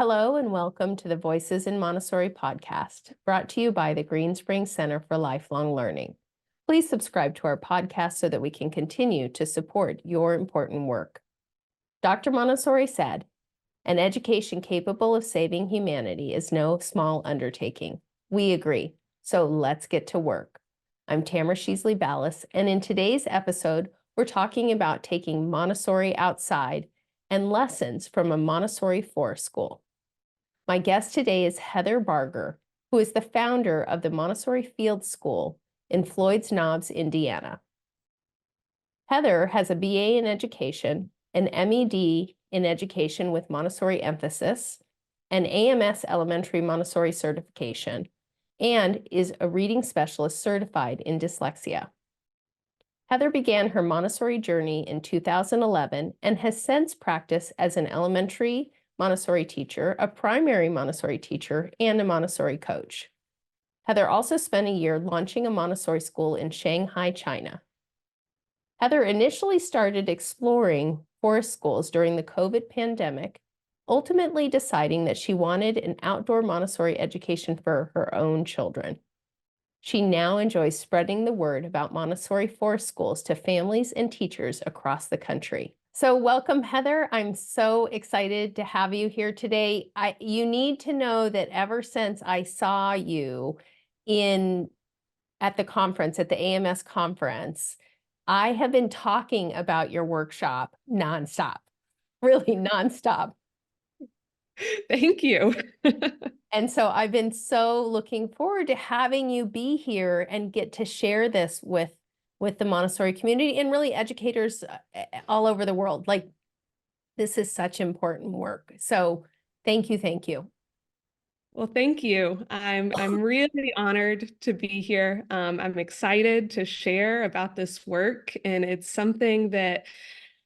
Hello and welcome to the Voices in Montessori podcast, brought to you by the Greenspring Center for Lifelong Learning. Please subscribe to our podcast so that we can continue to support your important work. Dr. Montessori said, "An education capable of saving humanity is no small undertaking." We agree, so let's get to work. I'm Tamara Sheesley Balis, and in today's episode, we're talking about taking Montessori outside and lessons from a Montessori forest school. My guest today is Heather Barger, who is the founder of the Montessori Field School in Floyds Knobs, Indiana. Heather has a BA in education, an MED in education with Montessori emphasis, an AMS elementary Montessori certification, and is a reading specialist certified in dyslexia. Heather began her Montessori journey in 2011 and has since practiced as an elementary Montessori teacher, a primary Montessori teacher, and a Montessori coach. Heather also spent a year launching a Montessori school in Shanghai, China. Heather initially started exploring forest schools during the COVID pandemic, ultimately deciding that she wanted an outdoor Montessori education for her own children. She now enjoys spreading the word about Montessori forest schools to families and teachers across the country. So welcome, Heather. I'm so excited to have you here today. You need to know that ever since I saw you at the conference, at the AMS conference, I have been talking about your workshop nonstop, really nonstop. Thank you. And so I've been so looking forward to having you be here and get to share this with the Montessori community and really educators all over the world. Like, this is such important work. So thank you, thank you. Well, thank you. I'm really honored to be here. I'm excited to share about this work, and it's something that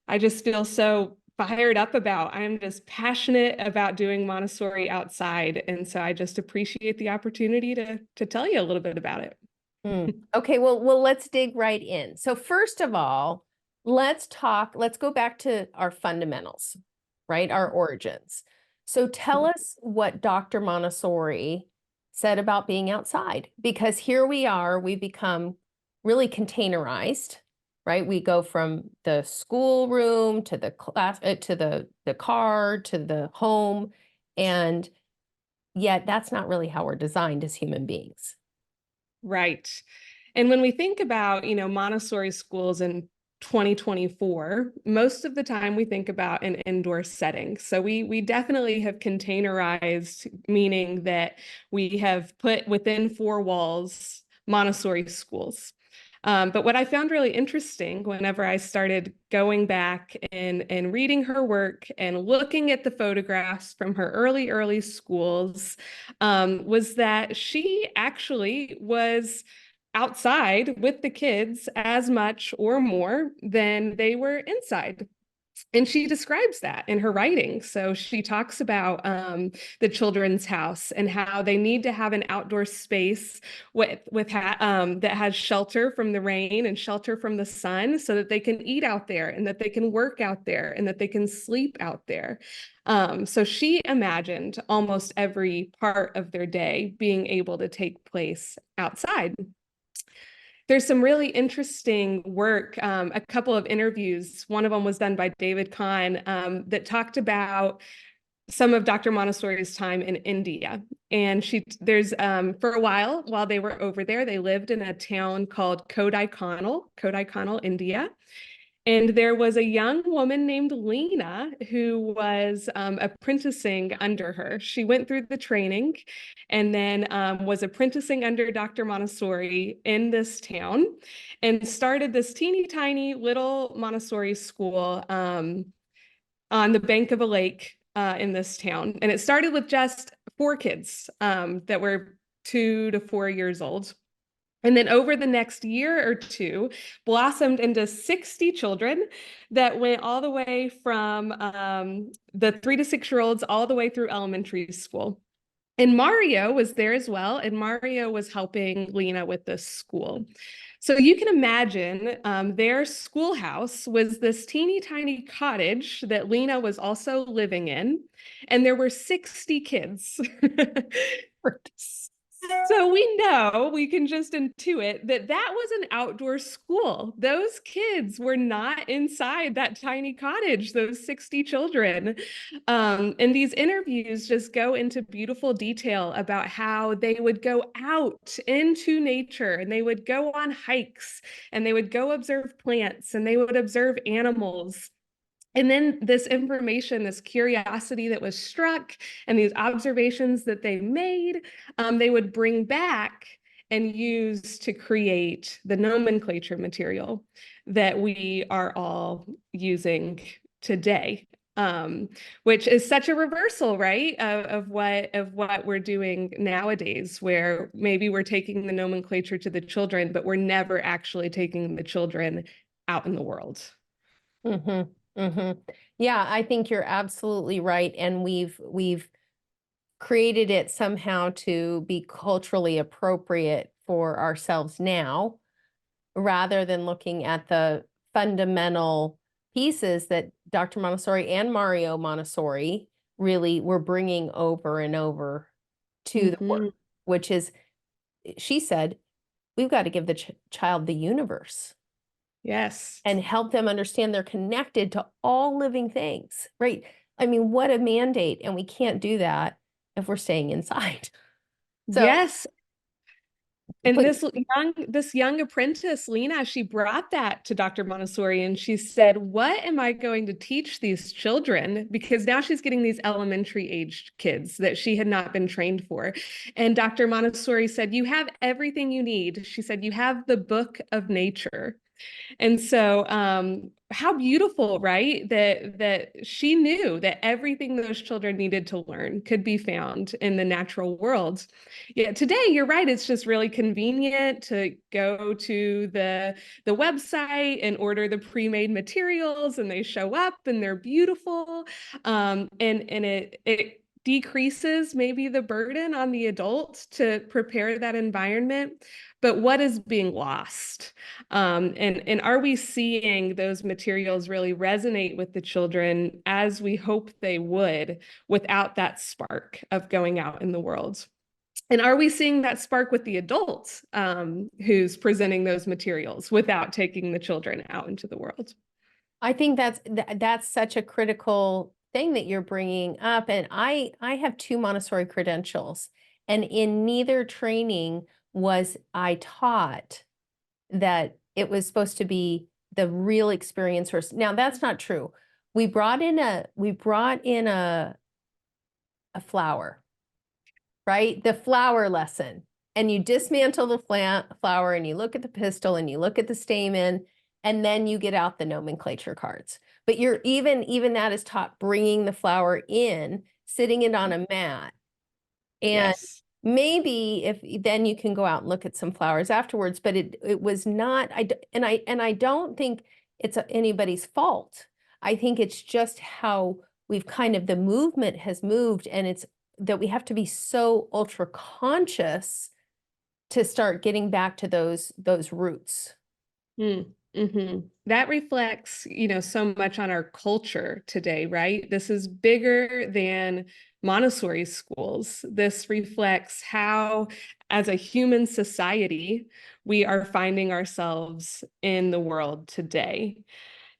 I just feel so fired up about. I'm just passionate about doing Montessori outside, and so I just appreciate the opportunity to tell you a little bit about it. Okay, well, let's dig right in. So first of all, let's go back to our fundamentals, right? Our origins. So tell us what Dr. Montessori said about being outside, because here we are, we become really containerized, right? We go from the schoolroom to the class, to the car, to the home, and yet that's not really how we're designed as human beings. Right. And when we think about, Montessori schools in 2024, most of the time we think about an indoor setting. So we definitely have containerized, meaning that we have put within four walls Montessori schools. But what I found really interesting whenever I started going back and reading her work and looking at the photographs from her early schools, was that she actually was outside with the kids as much or more than they were inside. And she describes that in her writing. So she talks about the children's house and how they need to have an outdoor space that has shelter from the rain and shelter from the sun, so that they can eat out there and that they can work out there and that they can sleep out there. So she imagined almost every part of their day being able to take place outside. There's some really interesting work, a couple of interviews. One of them was done by David Kahn, that talked about some of Dr. Montessori's time in India. And for a while they were over there, they lived in a town called Kodaikanal, India. And there was a young woman named Lena who was apprenticing under her. She went through the training and then was apprenticing under Dr. Montessori in this town and started this teeny tiny little Montessori school on the bank of a lake in this town. And it started with just 4 kids that were 2 to 4 years old. And then over the next year or two, blossomed into 60 children that went all the way from the 3 to 6-year-olds all the way through elementary school. And Mario was there as well. And Mario was helping Lena with this school. So you can imagine their schoolhouse was this teeny tiny cottage that Lena was also living in, and there were 60 kids. So we know, we can just intuit that that was an outdoor school. Those kids were not inside that tiny cottage, those 60 children. And these interviews just go into beautiful detail about how they would go out into nature and they would go on hikes and they would go observe plants and they would observe animals. And then this information, this curiosity that was struck, and these observations that they made, they would bring back and use to create the nomenclature material that we are all using today. Which is such a reversal, right, of what we're doing nowadays, where maybe we're taking the nomenclature to the children, but we're never actually taking the children out in the world. Mm-hmm. Mm-hmm. Yeah, I think you're absolutely right. And we've created it somehow to be culturally appropriate for ourselves now, rather than looking at the fundamental pieces that Dr. Montessori and Mario Montessori really were bringing over and over to the work, which is, she said, we've got to give the child the universe. Yes. And help them understand they're connected to all living things, right? I mean, what a mandate. And we can't do that if we're staying inside. So, yes. And please. this young apprentice, Lena, she brought that to Dr. Montessori and she said, what am I going to teach these children? Because now she's getting these elementary aged kids that she had not been trained for. And Dr. Montessori said, you have everything you need. She said, you have the book of nature. And so how beautiful, right? That she knew that everything those children needed to learn could be found in the natural world. Yeah, today you're right. It's just really convenient to go to the website and order the pre-made materials, and they show up and they're beautiful. And it decreases maybe the burden on the adult to prepare that environment. But what is being lost? And are we seeing those materials really resonate with the children as we hope they would without that spark of going out in the world? And are we seeing that spark with the adults who's presenting those materials without taking the children out into the world? I think that's such a critical thing that you're bringing up. And I have 2 Montessori credentials, and in neither training was I taught that it was supposed to be the real experience first. Now, that's not true. We brought in a flower, right? The flower lesson. And you dismantle the flower and you look at the pistil and you look at the stamen, and then you get out the nomenclature cards. But you're even that is taught, bringing the flower in, sitting it on a mat. And Yes. maybe if then you can go out and look at some flowers afterwards, but it was not, I don't think it's anybody's fault. I think it's just how we've kind of, the movement has moved, and it's that we have to be so ultra conscious to start getting back to those roots. That reflects, so much on our culture today, right? This is bigger than Montessori schools. This reflects how, as a human society, we are finding ourselves in the world today.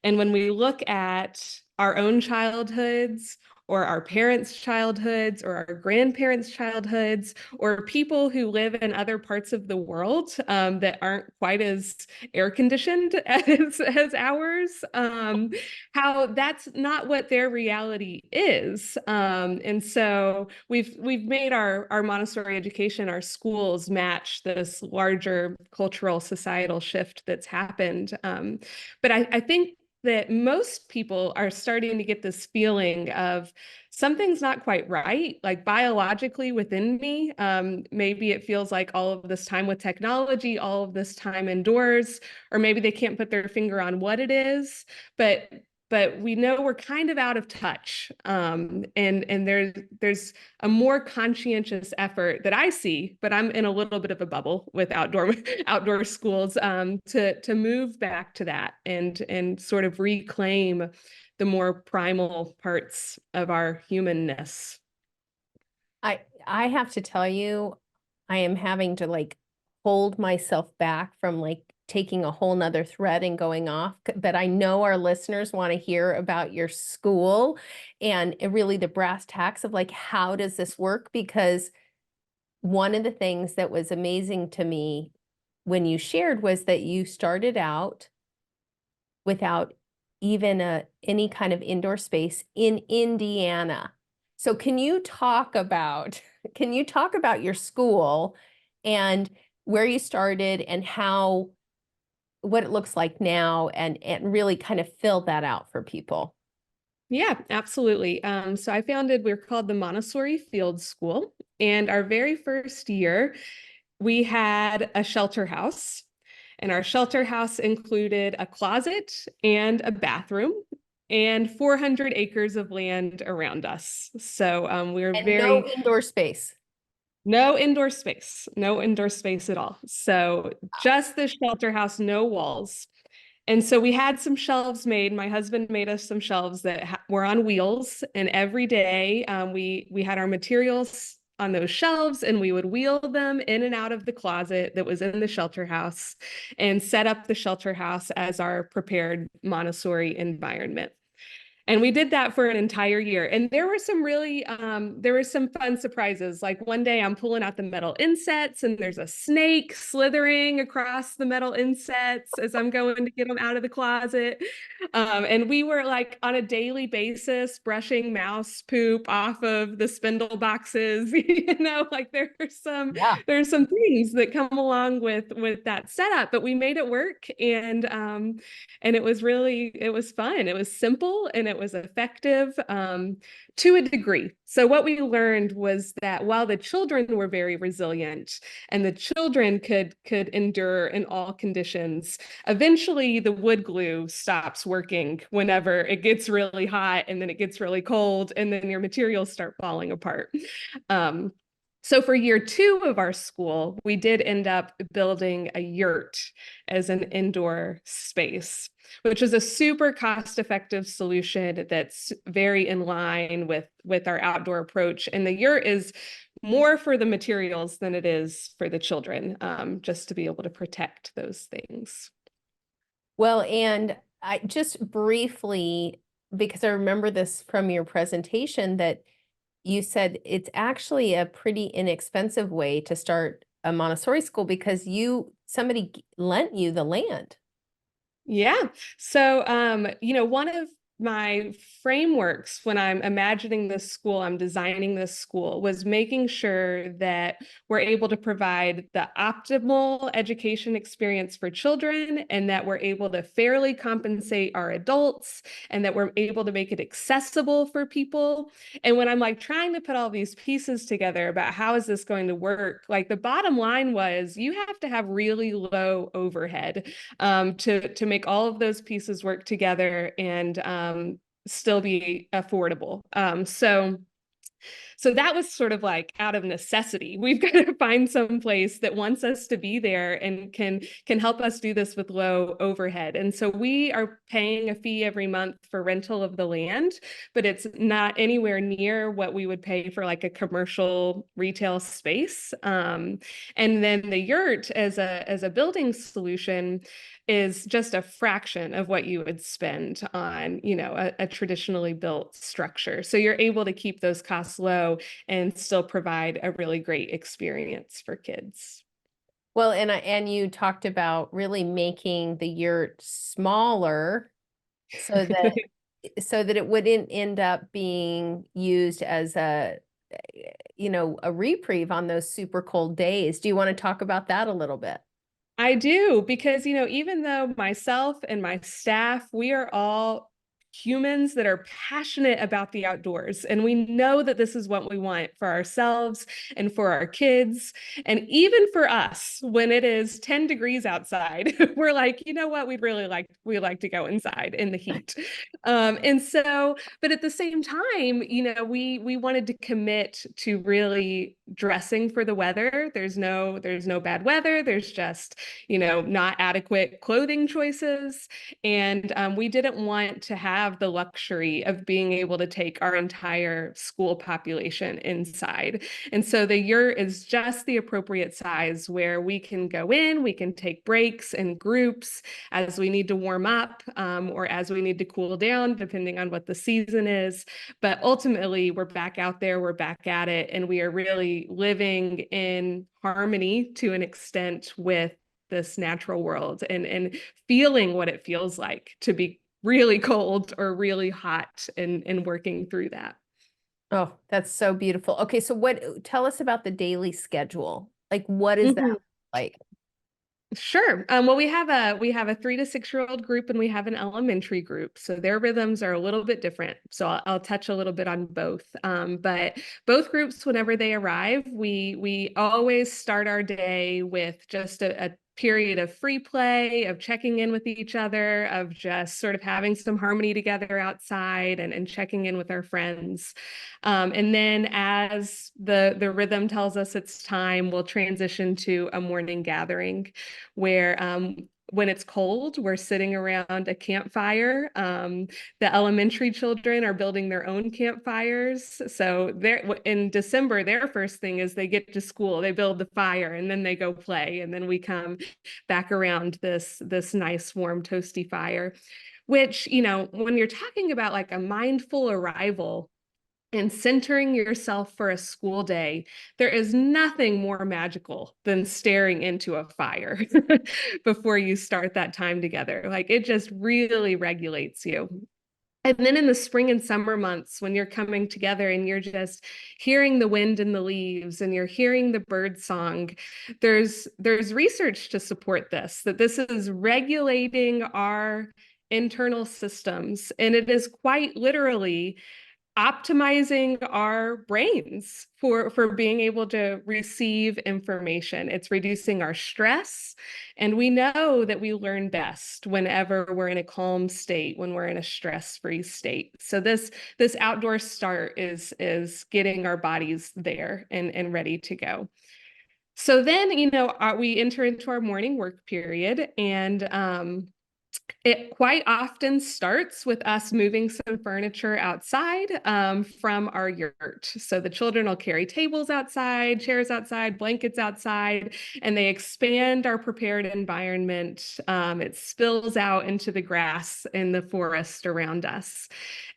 And when we look at our own childhoods, or our parents' childhoods, or our grandparents' childhoods, or people who live in other parts of the world that aren't quite as air conditioned as ours, how that's not what their reality is. And so we've made our Montessori education, our schools, match this larger cultural societal shift that's happened. But I think that most people are starting to get this feeling of something's not quite right, like biologically within me. Maybe it feels like all of this time with technology, all of this time indoors, or maybe they can't put their finger on what it is, but but we know we're kind of out of touch. And there's a more conscientious effort that I see, but I'm in a little bit of a bubble with outdoor schools, to move back to that and sort of reclaim the more primal parts of our humanness. I have to tell you, I am having to like hold myself back from like taking a whole nother thread and going off, but I know our listeners want to hear about your school and really the brass tacks of like, how does this work? Because one of the things that was amazing to me when you shared was that you started out without even any kind of indoor space in Indiana. So can you talk about your school and where you started and what it looks like now and really kind of fill that out for people? Yeah, absolutely. We're called the Montessori Field School. And our very first year, we had a shelter house. And our shelter house included a closet and a bathroom and 400 acres of land around us. So we were And no very, indoor space. no indoor space at all. So just the shelter house, no walls. And so we had some shelves made. My husband made us some shelves that were on wheels. And every day we had our materials on those shelves and we would wheel them in and out of the closet that was in the shelter house and set up the shelter house as our prepared Montessori environment. And we did that for an entire year. And there were some fun surprises. Like one day I'm pulling out the metal insets and there's a snake slithering across the metal insets as I'm going to get them out of the closet. And we were like on a daily basis brushing mouse poop off of the spindle boxes. Like Yeah. there's some things that come along with that setup, but we made it work. And it was fun. It was simple and it was effective, to a degree. So what we learned was that while the children were very resilient and the children could endure in all conditions, eventually the wood glue stops working whenever it gets really hot and then it gets really cold and then your materials start falling apart. So for year 2 of our school, we did end up building a yurt as an indoor space, which is a super cost-effective solution that's very in line with our outdoor approach. And the yurt is more for the materials than it is for the children, just to be able to protect those things. Well, and I just briefly, because I remember this from your presentation, that you said it's actually a pretty inexpensive way to start a Montessori school because somebody lent you the land. Yeah. So, one of my frameworks when I'm imagining this school, I'm designing this school, was making sure that we're able to provide the optimal education experience for children and that we're able to fairly compensate our adults and that we're able to make it accessible for people. And when I'm like trying to put all these pieces together about how is this going to work, like the bottom line was you have to have really low overhead to make all of those pieces work together and still be affordable. So that was sort of like out of necessity. We've got to find some place that wants us to be there and can help us do this with low overhead. And so we are paying a fee every month for rental of the land, but it's not anywhere near what we would pay for like a commercial retail space. And then the yurt as a building solution is just a fraction of what you would spend on, a traditionally built structure. So you're able to keep those costs low and still provide a really great experience for kids. Well, and you talked about really making the yurt smaller so that it wouldn't end up being used as a reprieve on those super cold days. Do you want to talk about that a little bit? I do, because, even though myself and my staff, we are all humans that are passionate about the outdoors. And we know that this is what we want for ourselves and for our kids. And even for us, when it is 10 degrees outside, we're like, you know what, we like to go inside in the heat. And so, but at the same time, we wanted to commit to really dressing for the weather. There's no bad weather. There's just, not adequate clothing choices. And we didn't want to have the luxury of being able to take our entire school population inside. And so the yurt is just the appropriate size where we can go in, we can take breaks in groups as we need to warm up, or as we need to cool down, depending on what the season is. But ultimately, we're back out there, we're back at it, and we are really living in harmony to an extent with this natural world and feeling what it feels like to be really cold or really hot and working through that. Oh, that's so beautiful. Okay, so tell us about the daily schedule. Like, what is that like? Sure. Well, we have a 3 to 6 year old group and we have an elementary group, so their rhythms are a little bit different. So I'll touch a little bit on both. But both groups, whenever they arrive, we always start our day with just a period of free play, of checking in with each other, of just sort of having some harmony together outside and checking in with our friends. And then as the rhythm tells us it's time, we'll transition to a morning gathering where when it's cold, we're sitting around a campfire. The elementary children are building their own campfires. So in December, their first thing is they get to school, they build the fire, and then they go play. And then we come back around this nice, warm, toasty fire, which, when you're talking about like a mindful arrival, and centering yourself for a school day, there is nothing more magical than staring into a fire before you start that time together. Like, it just really regulates you. And then in the spring and summer months, when you're coming together and you're just hearing the wind in the leaves and you're hearing the bird song, there's research to support this, that this is regulating our internal systems. And it is quite literally optimizing our brains for being able to receive information. It's reducing our stress. And we know that we learn best whenever we're in a calm state, when we're in a stress-free state. So this outdoor start is getting our bodies there and ready to go. So then, we enter into our morning work period, and it quite often starts with us moving some furniture outside from our yurt. So the children will carry tables outside, chairs outside, blankets outside, and they expand our prepared environment. It spills out into the grass in the forest around us.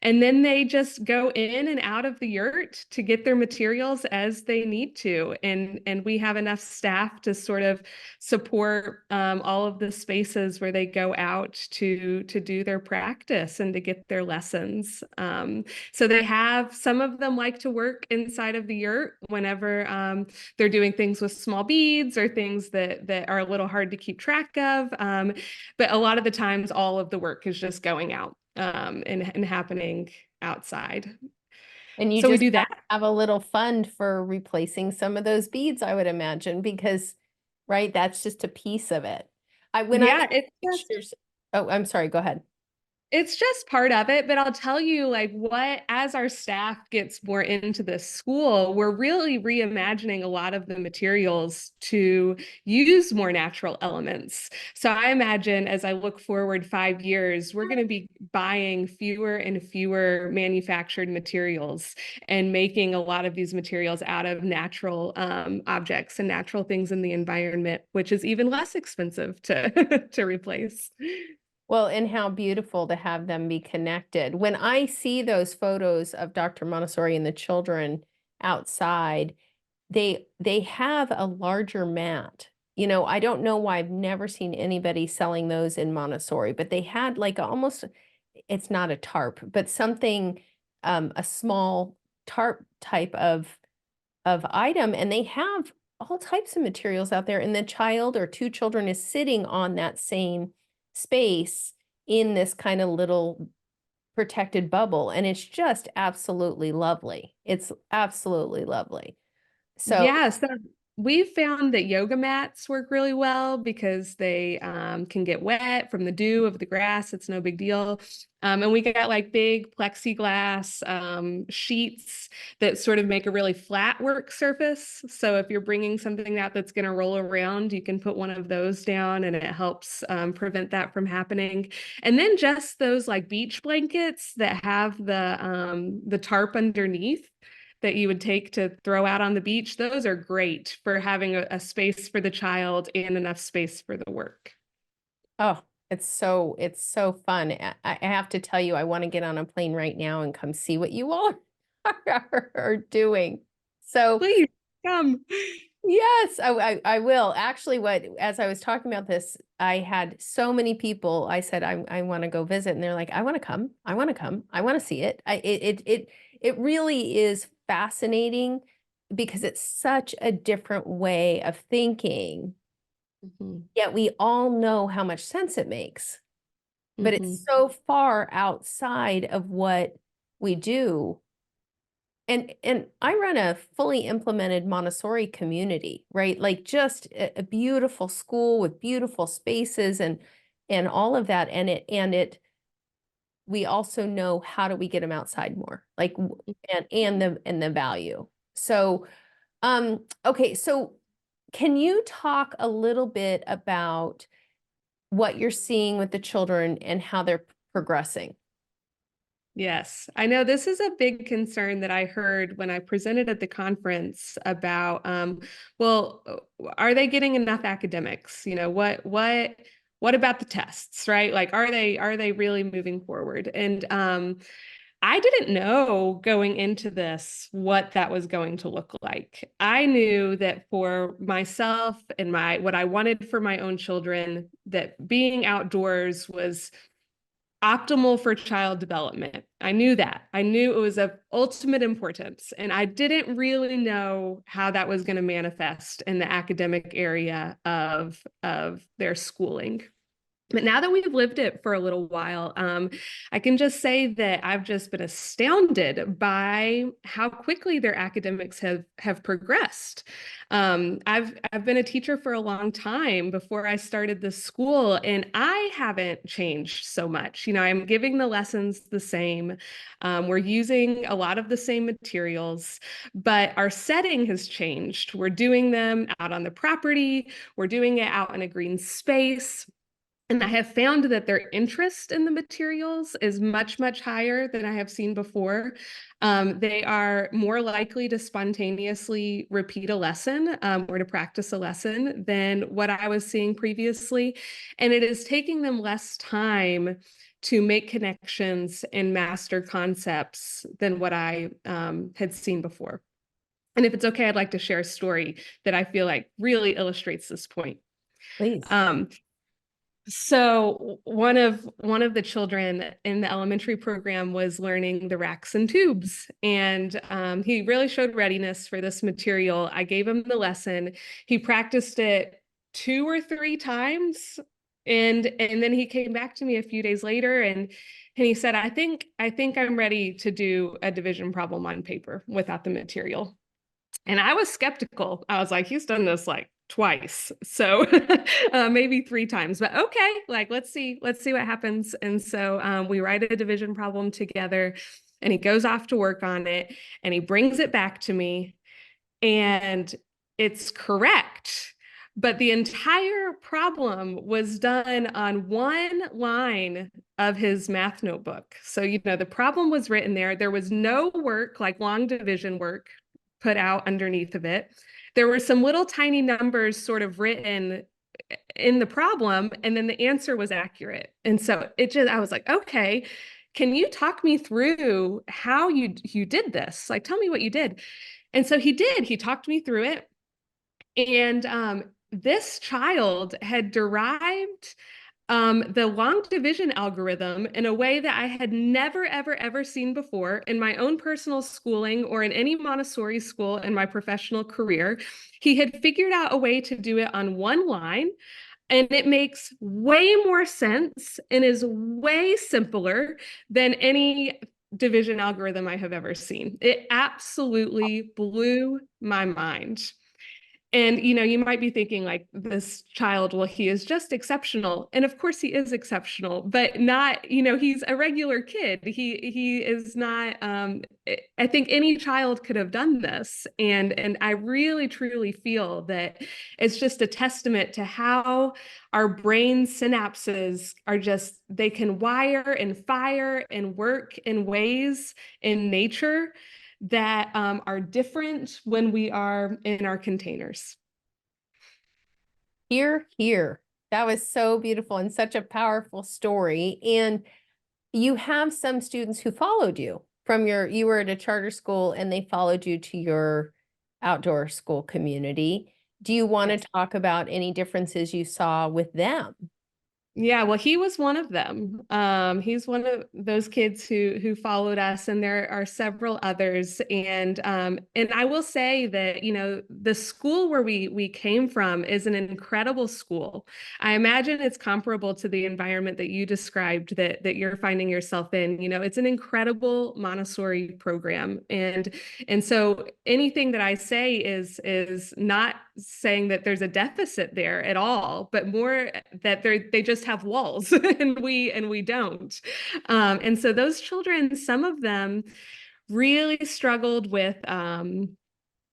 And then they just go in and out of the yurt to get their materials as they need to. And we have enough staff to sort of support all of the spaces where they go out to do their practice and to get their lessons. So some of them like to work inside of the yurt whenever they're doing things with small beads or things that are a little hard to keep track of. But a lot of the times, all of the work is just going out and happening outside. And you So we just do that. have a little fund for replacing some of those beads, I would imagine, because, right, that's just a piece of it. When I Yeah, look at pictures, oh, I'm sorry, go ahead. it's just part of it, but I'll tell you, like, as our staff gets more into this school, we're really reimagining a lot of the materials to use more natural elements. So I imagine as I look forward 5 years, we're going to be buying fewer and fewer manufactured materials and making a lot of these materials out of natural objects and natural things in the environment, which is even less expensive to to replace. Well, and how beautiful to have them be connected. When I see those photos of Dr. Montessori and the children outside, they have a larger mat. I don't know why I've never seen anybody selling those in Montessori, but they had like almost, it's not a tarp, but something, a small tarp type of item, and they have all types of materials out there, and the child or two children is sitting on that same space in this kind of little protected bubble, and it's just absolutely lovely. It's absolutely lovely. So, Yeah, so we've found that yoga mats work really well because they can get wet from the dew of the grass. It's no big deal. And we got like big plexiglass sheets that sort of make a really flat work surface. So if you're bringing something out that's going to roll around, you can put one of those down and it helps prevent that from happening. And then just those like beach blankets that have the tarp underneath that you would take to throw out on the beach, those are great for having a space for the child and enough space for the work. oh, it's so fun. I have to tell you, I want to get on a plane right now and come see what you all are doing. So, Please come. yes, I will. Actually, as I was talking about this, I had so many people. I said I want to go visit, and they're like, I want to come. I want to come. I want to see it. It really is fascinating because it's such a different way of thinking. Mhm. Yet we all know how much sense it makes, but it's Mhm. so far outside of what we do. And I run a fully implemented Montessori community, right? Like just a beautiful school with beautiful spaces and all of that. And we also know how do we get them outside more, like and the value. So okay, so can you talk a little bit about what you're seeing with the children and how they're progressing? Yes, I know this is a big concern that I heard when I presented at the conference about, well, are they getting enough academics? You know, what about the tests, right? Like, are they really moving forward? And I didn't know going into this what that was going to look like. I knew that for myself and what I wanted for my own children, that being outdoors was optimal for child development. I knew that. I knew it was of ultimate importance. And I didn't really know how that was going to manifest in the academic area of their schooling. But now that we've lived it for a little while, I can just say that I've just been astounded by how quickly their academics have progressed. I've been a teacher for a long time before I started this school, and I haven't changed so much. You know, I'm giving the lessons the same. We're using a lot of the same materials, but our setting has changed. We're doing them out on the property. We're doing it out in a green space. And I have found that their interest in the materials is much, much higher than I have seen before. They are more likely to spontaneously repeat a lesson or to practice a lesson than what I was seeing previously. And it is taking them less time to make connections and master concepts than what I had seen before. And if it's okay, I'd like to share a story that I feel like really illustrates this point. Please. Um, so one of the children in the elementary program was learning the racks and tubes, and he really showed readiness for this material. I gave him the lesson. He practiced it 2 or 3 times, and then he came back to me a few days later, and he said, I think I'm ready to do a division problem on paper without the material. And I was skeptical. I was like, he's done this like twice. So maybe 3 times, but okay, like, let's see what happens. And so we write a division problem together and he goes off to work on it and he brings it back to me and it's correct. But the entire problem was done on one line of his math notebook. So, you know, the problem was written there. There was no work, like long division work, put out underneath of it. There were some little tiny numbers sort of written in the problem, and then the answer was accurate. And so I was like, okay, can you talk me through how you did this? Like, tell me what you did. And so he did. He talked me through it. And this child had derived the long division algorithm in a way that I had never, ever, ever seen before in my own personal schooling or in any Montessori school in my professional career. He had figured out a way to do it on one line. And it makes way more sense and is way simpler than any division algorithm I have ever seen. It absolutely blew my mind. And, you might be thinking like this child, well, he is just exceptional. And of course he is exceptional, but not, he's a regular kid. He is not, I think any child could have done this. And I really, truly feel that it's just a testament to how our brain synapses are just, they can wire and fire and work in ways in nature that are different when we are in our containers. Here, here. That was so beautiful and such a powerful story. And you have some students who followed you from you were at a charter school and they followed you to your outdoor school community. Do you want to Yes. talk about any differences you saw with them? Yeah, well, he was one of them. He's one of those kids who followed us, and there are several others. And I will say that the school where we came from is an incredible school. I imagine it's comparable to the environment that you described that you're finding yourself in. It's an incredible Montessori program, and so anything that I say is not saying that there's a deficit there at all, but more that they just have walls and we don't. And so those children, some of them really struggled with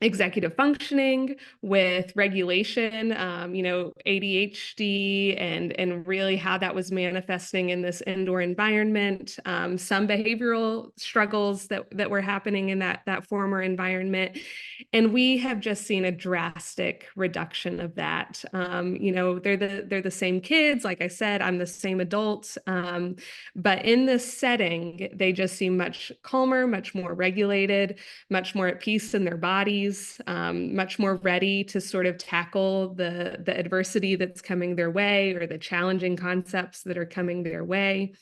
executive functioning, with regulation, ADHD, and really how that was manifesting in this indoor environment. Some behavioral struggles that were happening in that former environment, and we have just seen a drastic reduction of that. They're the same kids. Like I said, I'm the same adult, but in this setting, they just seem much calmer, much more regulated, much more at peace in their bodies, much more ready to sort of tackle the adversity that's coming their way or the challenging concepts that are coming their way.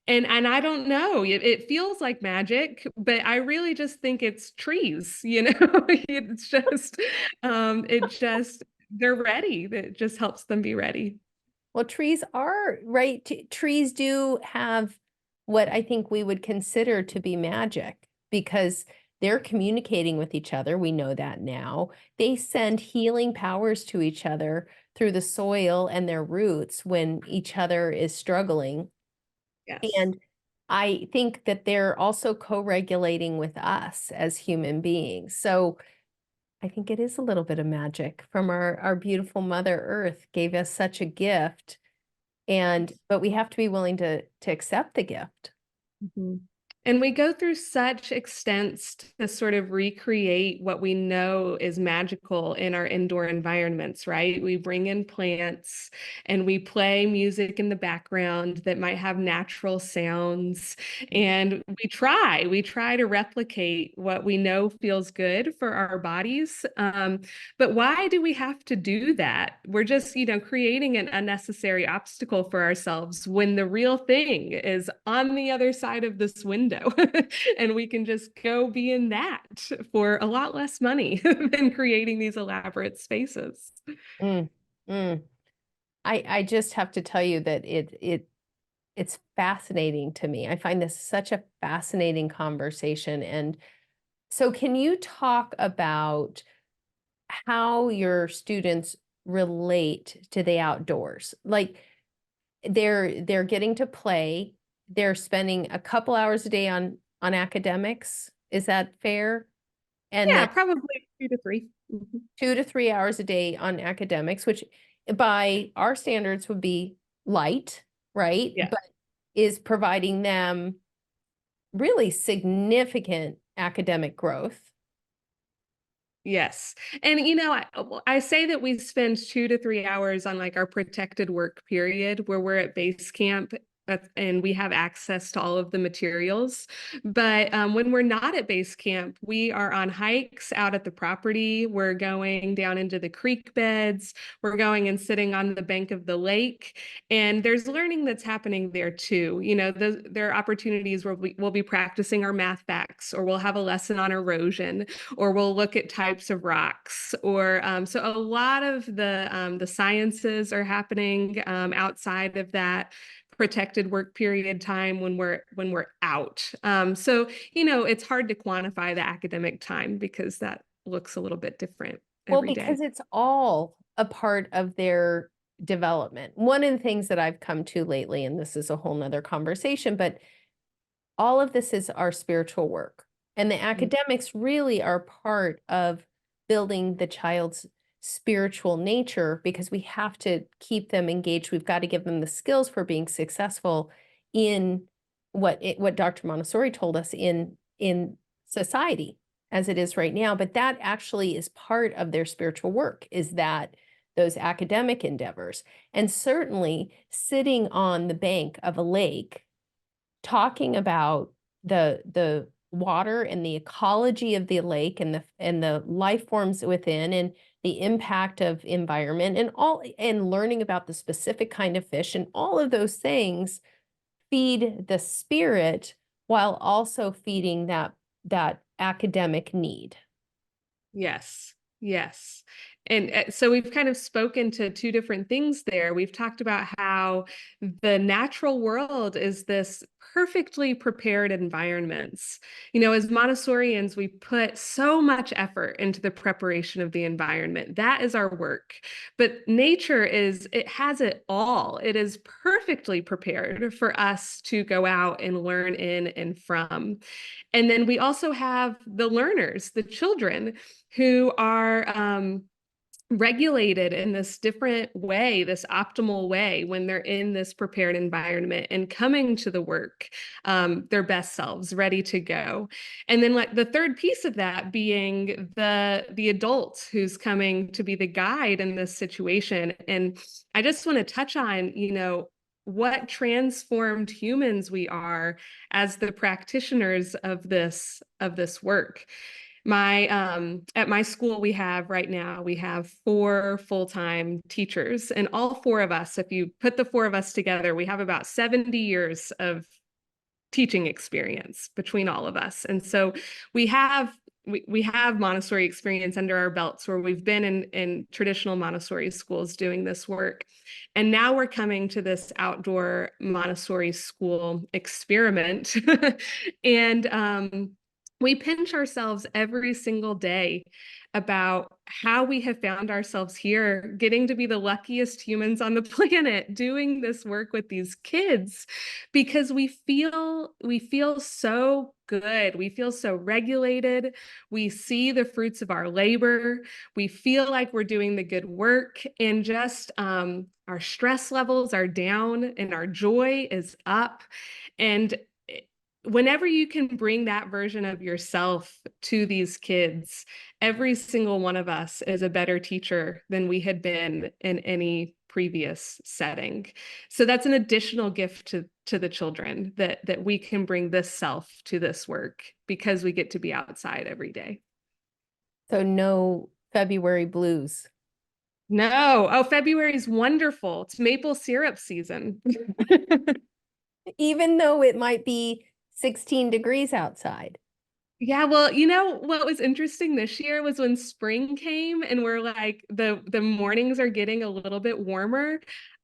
And I don't know, it feels like magic, but I really just think it's trees, it's just, they're ready. That just helps them be ready. Well, trees are, right? Trees do have what I think we would consider to be magic because they're communicating with each other. We know that now. They send healing powers to each other through the soil and their roots when each other is struggling. Yes. And I think that they're also co-regulating with us as human beings. So I think it is a little bit of magic from our beautiful Mother Earth gave us such a gift. But we have to be willing to accept the gift. Mhm. And we go through such extents to sort of recreate what we know is magical in our indoor environments, right? We bring in plants and we play music in the background that might have natural sounds. And we try to replicate what we know feels good for our bodies. But why do we have to do that? We're just, creating an unnecessary obstacle for ourselves when the real thing is on the other side of this window. And we can just go be in that for a lot less money than creating these elaborate spaces. Mm, mm. I just have to tell you that it's fascinating to me. I find this such a fascinating conversation. And so can you talk about how your students relate to the outdoors? Like they're getting to play, they're spending a couple hours a day on academics. Is that fair? And Yeah, then probably 2 to 3. Mhm. 2 to 3 hours a day on academics, which by our standards would be light, right? Yeah. But is providing them really significant academic growth. Yes. And I say that we spend 2 to 3 hours on like our protected work period where we're at base camp. and we have access to all of the materials. But when we're not at base camp, we are on hikes out at the property. We're going down into the creek beds. We're going and sitting on the bank of the lake. And there's learning that's happening there too. There are opportunities where we'll be practicing our math facts, or we'll have a lesson on erosion, or we'll look at types of rocks. Or so a lot of the sciences are happening outside of that protected work period time when we're out. So it's hard to quantify the academic time because that looks a little bit different every day. Because it's all a part of their development. One of the things that I've come to lately, and this is a whole nother conversation, but all of this is our spiritual work. And the academics really are part of building the child's spiritual nature, because we have to keep them engaged. We've got to give them the skills for being successful in what Dr. Montessori told us in society as it is right now. But that actually is part of their spiritual work, is that those academic endeavors. And certainly sitting on the bank of a lake, talking about the water and the ecology of the lake and the life forms within, and the impact of environment, and learning about the specific kind of fish, and all of those things feed the spirit while also feeding that academic need. Yes. Yes. And so we've kind of spoken to two different things there. We've talked about how the natural world is this perfectly prepared environments. As Montessorians, we put so much effort into the preparation of the environment. That is our work. But nature it has it all. It is perfectly prepared for us to go out and learn in and from. And then we also have the learners, the children, who are regulated in this different way, this optimal way, when they're in this prepared environment and coming to the work, their best selves, ready to go. And then the third piece of that being the adult who's coming to be the guide in this situation. And I just want to touch on, what transformed humans we are as the practitioners of this work. At my school, we have 4 full-time teachers, and all 4 of us, if you put the 4 of us together, we have about 70 years of teaching experience between all of us. And so we have Montessori experience under our belts, where we've been in traditional Montessori schools doing this work. And now we're coming to this outdoor Montessori school experiment. And we pinch ourselves every single day about how we have found ourselves here, getting to be the luckiest humans on the planet doing this work with these kids, because we feel so good. We feel so regulated. We see the fruits of our labor. We feel like we're doing the good work, and just our stress levels are down and our joy is up. And whenever you can bring that version of yourself to these kids, every single one of us is a better teacher than we had been in any previous setting. So that's an additional gift to the children, that we can bring this self to this work because we get to be outside every day. So no February blues. No. Oh, February is wonderful. It's maple syrup season. Even though it might be 16 degrees outside. Yeah, well, what was interesting this year was when spring came and we're like, the mornings are getting a little bit warmer.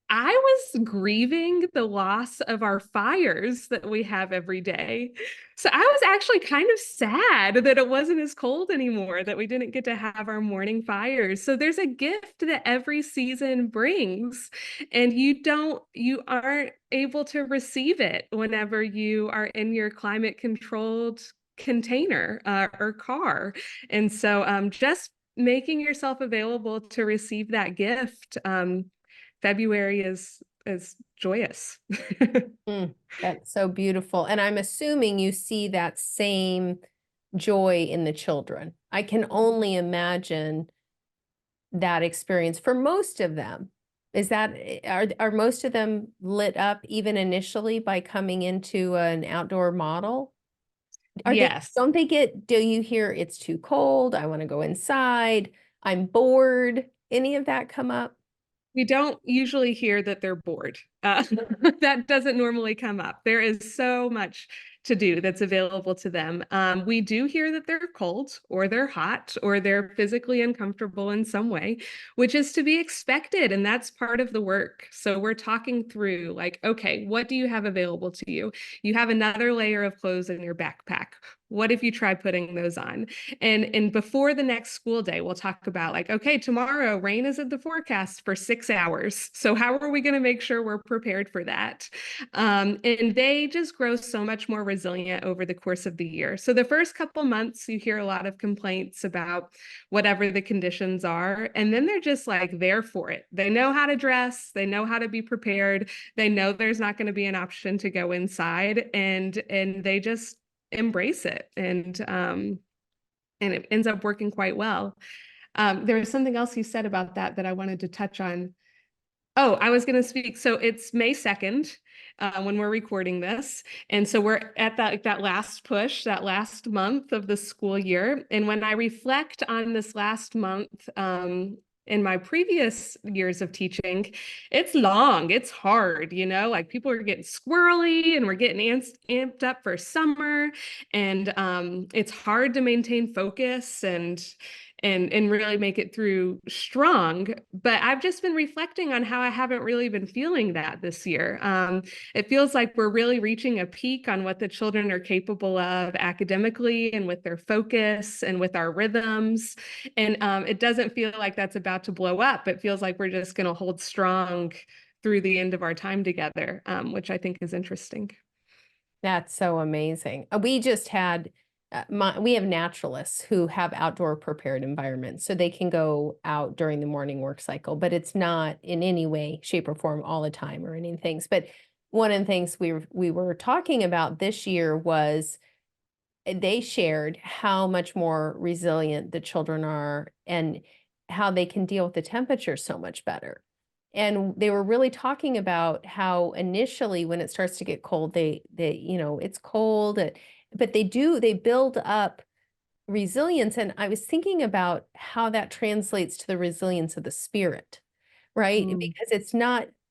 I was grieving the loss of our fires that we have every day. So I was actually kind of sad that it wasn't as cold anymore, that we didn't get to have our morning fires. So there's a gift that every season brings, and you aren't able to receive it whenever you are in your climate controlled container or car. And so just making yourself available to receive that gift. February is joyous. That's so beautiful. And I'm assuming you see that same joy in the children. I can only imagine that experience for most of them. Is that, are most of them lit up even initially by coming into an outdoor model? Yes. Do you hear it's too cold, I want to go inside, I'm bored? Any of that come up? We don't usually hear that they're bored. That doesn't normally come up. There is so much to do that's available to them. We do hear that they're cold or they're hot or they're physically uncomfortable in some way, which is to be expected. And that's part of the work. So we're talking through like, okay, what do you have available to you? You have another layer of clothes in your backpack. What if you try putting those on? And before the next school day, we'll talk about like, okay, tomorrow rain is in the forecast for 6 hours. So how are we going to make sure we're prepared for that? And they just grow so much more resilient over the course of the year. So the first couple months, you hear a lot of complaints about whatever the conditions are. And then they're just like there for it. They know how to dress. They know how to be prepared. They know there's not going to be an option to go inside, and they just embrace it, and it ends up working quite well. There was something else you said about that I wanted to touch on. Oh, I was going to speak. So it's May 2nd when we're recording this. And so we're at that last push, that last month of the school year. And when I reflect on this last month, in my previous years of teaching, it's long, it's hard, like people are getting squirrely and we're getting amped up for summer. And it's hard to maintain focus and really make it through strong. But I've just been reflecting on how I haven't really been feeling that this year. It feels like we're really reaching a peak on what the children are capable of academically and with their focus and with our rhythms. And it doesn't feel like that's about to blow up. It feels like we're just going to hold strong through the end of our time together, which I think is interesting. That's so amazing. We just had we have naturalists who have outdoor prepared environments, so they can go out during the morning work cycle, but it's not in any way, shape, or form all the time or any things. But one of the things we were talking about this year was they shared how much more resilient the children are and how they can deal with the temperature so much better. And they were really talking about how initially when it starts to get cold, it's cold, but they build up resilience. And I was thinking about how that translates to the resilience of the spirit, right? Mm. Because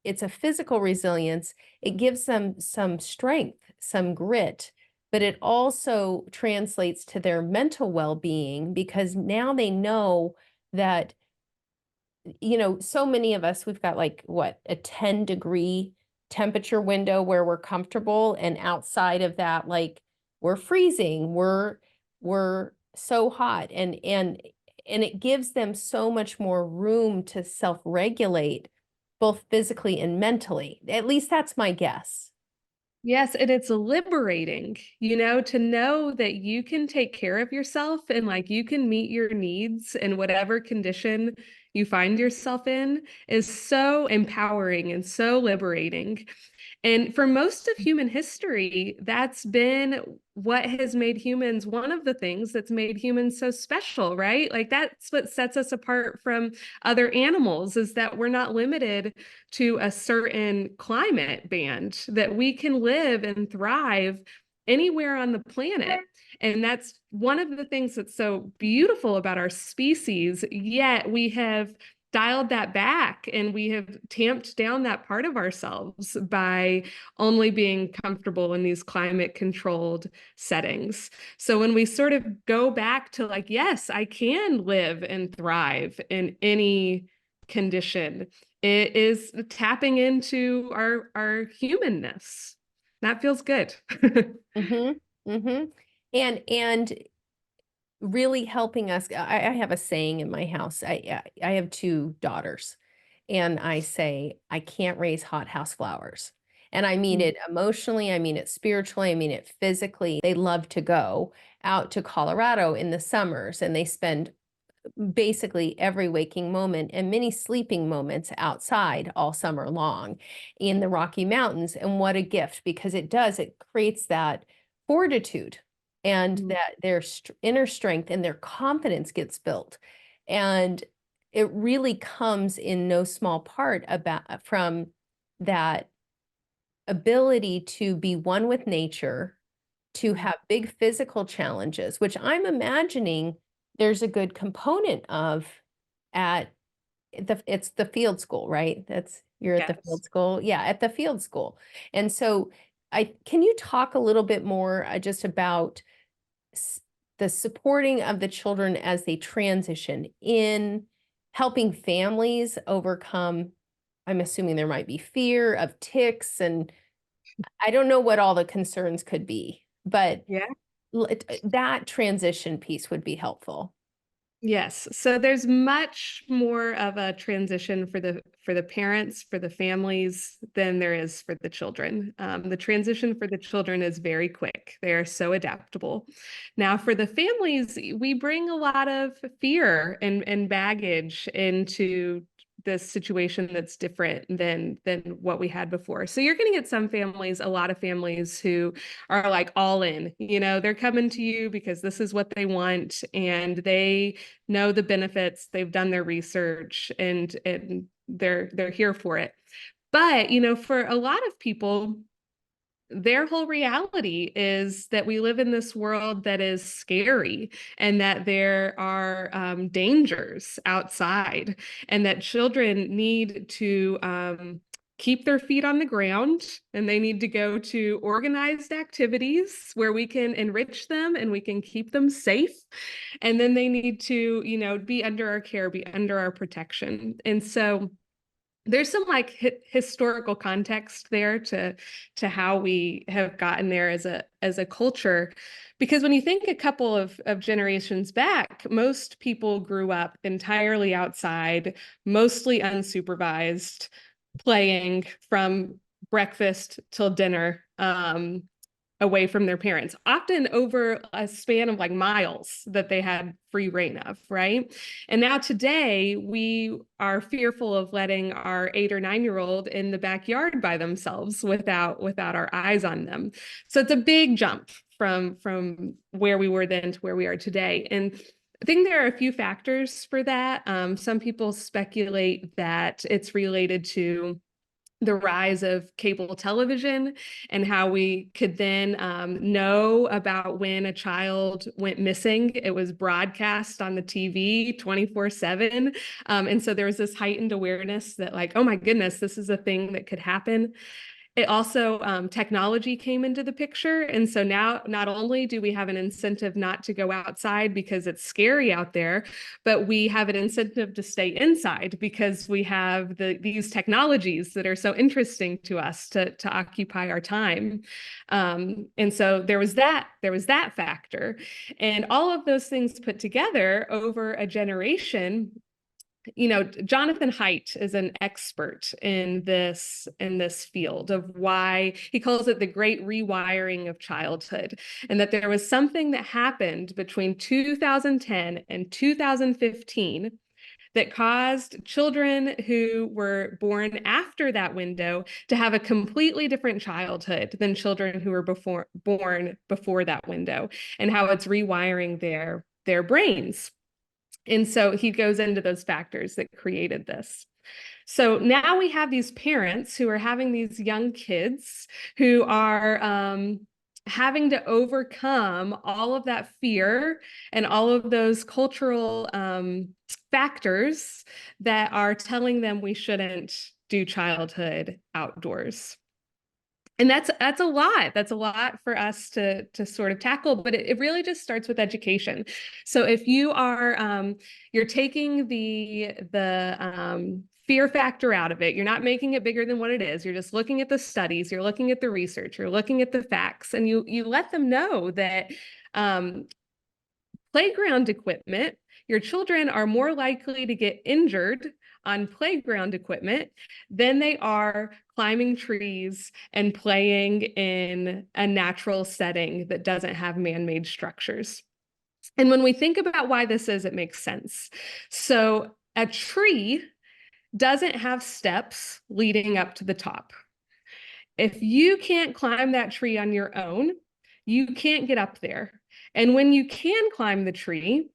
it's a physical resilience. It gives them some strength, some grit, but it also translates to their mental well-being because now they know that, so many of us, we've got like what, a 10-degree temperature window where we're comfortable. And outside of that, like we're freezing, we're so hot. And it gives them so much more room to self-regulate both physically and mentally. At least that's my guess. Yes, and it's liberating, to know that you can take care of yourself and like you can meet your needs in whatever condition you find yourself in is so empowering and so liberating. And for most of human history, that's been what has made humans, one of the things that's made humans so special, right? Like that's what sets us apart from other animals is that we're not limited to a certain climate band, that we can live and thrive anywhere on the planet. And that's one of the things that's so beautiful about our species, yet we have dialed that back and we have tamped down that part of ourselves by only being comfortable in these climate controlled settings. So when we sort of go back to like, yes, I can live and thrive in any condition, it is tapping into our humanness. That feels good. Mm-hmm. Mm-hmm. And really helping us. I have a saying in my house. I have two daughters, and I say I can't raise hothouse flowers. And I mean it emotionally, I mean it spiritually, I mean it physically. They love to go out to Colorado in the summers, and they spend basically every waking moment and many sleeping moments outside all summer long in the Rocky Mountains. And what a gift, because it creates that fortitude and that their inner strength and their confidence gets built. And it really comes in no small part from that ability to be one with nature, to have big physical challenges, which I'm imagining there's a good component of at it's the field school, right? You're at the Yes. field school. Yeah, at the field school. And so can you talk a little bit more just about the supporting of the children as they transition in helping families overcome, I'm assuming there might be fear of ticks, and I don't know what all the concerns could be, but Yeah. that transition piece would be helpful. Yes. So there's much more of a transition for the parents, for the families than there is for the children. The transition for the children is very quick. They are so adaptable. Now, for the families, we bring a lot of fear and baggage into this situation that's different than what we had before. So you're going to get some families, a lot of families who are like all in, they're coming to you because this is what they want, and they know the benefits, they've done their research, and they're here for it. But, for a lot of people, their whole reality is that we live in this world that is scary, and that there are dangers outside, and that children need to keep their feet on the ground, and they need to go to organized activities where we can enrich them and we can keep them safe. And then they need to, be under our care, be under our protection. And so there's some like historical context there to how we have gotten there as a culture, because when you think a couple of generations back, most people grew up entirely outside, mostly unsupervised, playing from breakfast till dinner, away from their parents, often over a span of like miles that they had free reign of, right? And now today, we are fearful of letting our 8 or 9-year-old in the backyard by themselves without our eyes on them. So it's a big jump from where we were then to where we are today. And I think there are a few factors for that. Some people speculate that it's related to the rise of cable television, and how we could then know about when a child went missing. It was broadcast on the TV 24/7. And so there was this heightened awareness that like, oh my goodness, this is a thing that could happen. It also, technology came into the picture. And so now not only do we have an incentive not to go outside because it's scary out there, but we have an incentive to stay inside because we have these technologies that are so interesting to us to occupy our time. And so there was that factor. And all of those things put together over a generation. Jonathan Haidt is an expert in this field of why he calls it the great rewiring of childhood, and that there was something that happened between 2010 and 2015 that caused children who were born after that window to have a completely different childhood than children who were born before that window, and how it's rewiring their brains. And so he goes into those factors that created this. So now we have these parents who are having these young kids who are having to overcome all of that fear and all of those cultural factors that are telling them we shouldn't do childhood outdoors. And that's a lot. That's a lot for us to sort of tackle, but it really just starts with education. So if you are you're taking the fear factor out of it, you're not making it bigger than what it is. You're just looking at the studies, you're looking at the research, you're looking at the facts, and you let them know that playground equipment, your children are more likely to get injured on playground equipment than they are climbing trees and playing in a natural setting that doesn't have man-made structures. And when we think about why this is, it makes sense. So a tree doesn't have steps leading up to the top. If you can't climb that tree on your own, you can't get up there. And when you can climb the tree,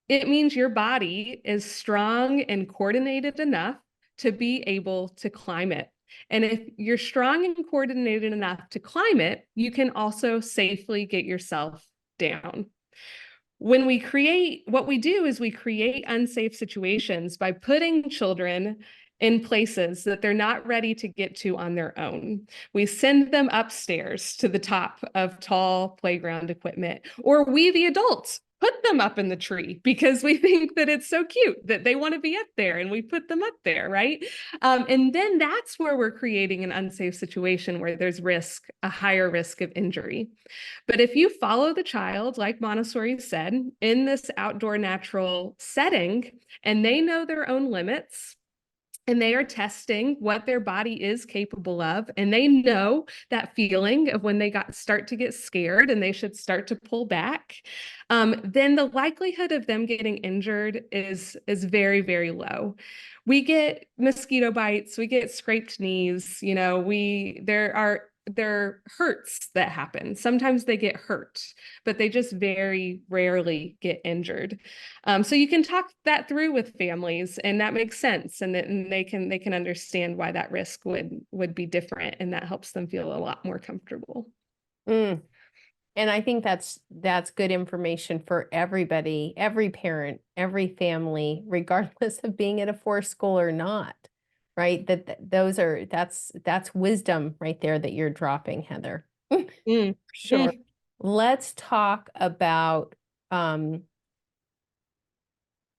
It means your body is strong and coordinated enough to be able to climb it. And if you're strong and coordinated enough to climb it, you can also safely get yourself down. When we create, what we do is we create unsafe situations by putting children in places that they're not ready to get to on their own. We send them upstairs to the top of tall playground equipment, or we, the adults, put them up in the tree because we think that it's so cute that they want to be up there and we put them up there, right? And then that's where we're creating an unsafe situation where there's risk, a higher risk of injury. But if you follow the child, like Montessori said, in this outdoor natural setting, and they know their own limits, and they are testing what their body is capable of, and they know that feeling of when they start to get scared and they should start to pull back, then the likelihood of them getting injured is very, very low. We get mosquito bites, we get scraped knees, there are hurts that happen. Sometimes they get hurt, but they just very rarely get injured. So you can talk that through with families, and that makes sense, and they can understand why that risk would be different, and that helps them feel a lot more comfortable. Mm. And I think that's good information for everybody, every parent, every family, regardless of being at a forest school or not, right? That's wisdom right there that you're dropping, Heather. Mm. Sure. Mm. Let's talk about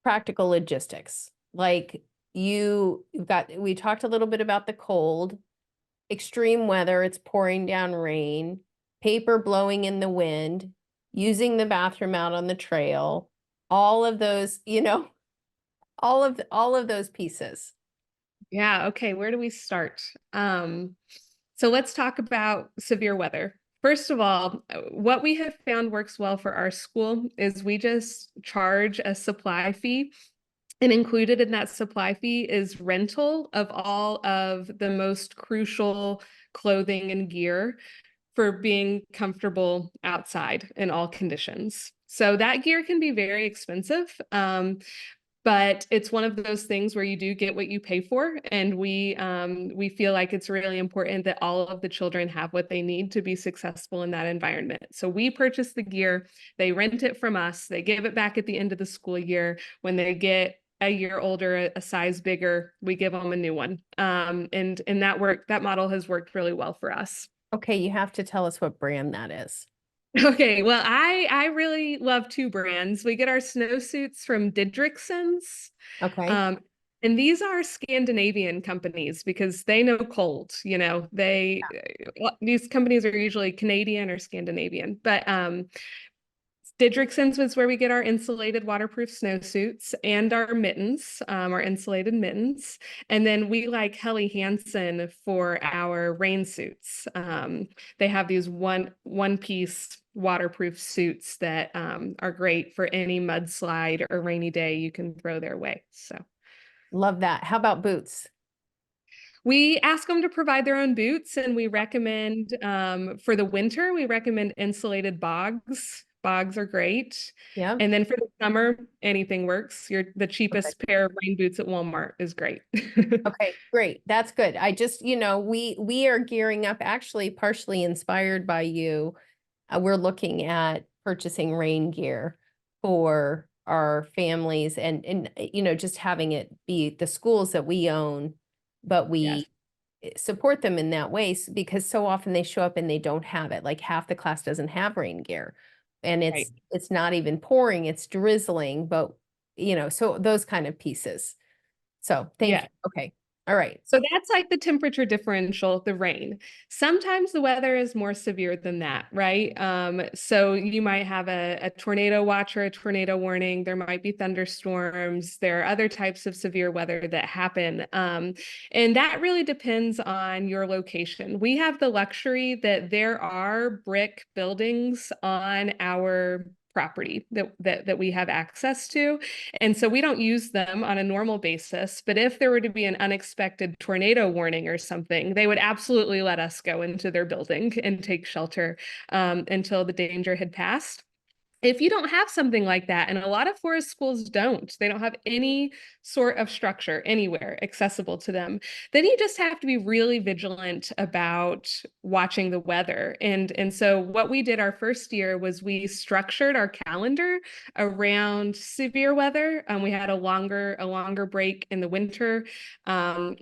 practical logistics. Like we talked a little bit about the cold, extreme weather, it's pouring down rain, paper blowing in the wind, using the bathroom out on the trail, all of those, all of those pieces. Yeah, okay, where do we start? So let's talk about severe weather. First of all, what we have found works well for our school is we just charge a supply fee. And included in that supply fee is rental of all of the most crucial clothing and gear for being comfortable outside in all conditions. So that gear can be very expensive. But it's one of those things where you do get what you pay for, and we feel like it's really important that all of the children have what they need to be successful in that environment. So we purchase the gear, they rent it from us, they give it back at the end of the school year. When they get a year older, a size bigger, we give them a new one. And that model has worked really well for us. Okay, you have to tell us what brand that is. Okay, well, I really love two brands. We get our snowsuits from Didrikson's. Okay. Um, and these are Scandinavian companies because they know cold, these companies are usually Canadian or Scandinavian, but Didrikson's was where we get our insulated waterproof snowsuits and our mittens, our insulated mittens. And then we like Helly Hansen for our rain suits. They have these one piece waterproof suits that are great for any mudslide or rainy day you can throw their way. So Love that. How about boots? we ask them to provide their own boots, and we recommend for the winter, we recommend insulated bogs. Bogs are great. Yeah. And then for the summer, anything works. The Okay. cheapest pair of rain boots at Walmart is great. Okay, great. That's good. I just, we are gearing up, actually partially inspired by you. We're looking at purchasing rain gear for our families and just having it be the schools that we own, but Yes, we support them in that way because so often they show up and they don't have it. Like half the class doesn't have rain gear. And right. it's not even pouring, it's drizzling, but so those kind of pieces. So thank Yeah. you. Okay. All right. So that's like the temperature differential, the rain. Sometimes the weather is more severe than that, right? So you might have a tornado watch or a tornado warning. There might be thunderstorms. There are other types of severe weather that happen. And that really depends on your location. We have the luxury that there are brick buildings on our property that we have access to. And so we don't use them on a normal basis. But if there were to be an unexpected tornado warning or something, they would absolutely let us go into their building and take shelter until the danger had passed. If you don't have something like that, and a lot of forest schools don't, they don't have any sort of structure anywhere accessible to them, then you just have to be really vigilant about watching the weather. And so what we did our first year was we structured our calendar around severe weather. We had a longer break in the winter.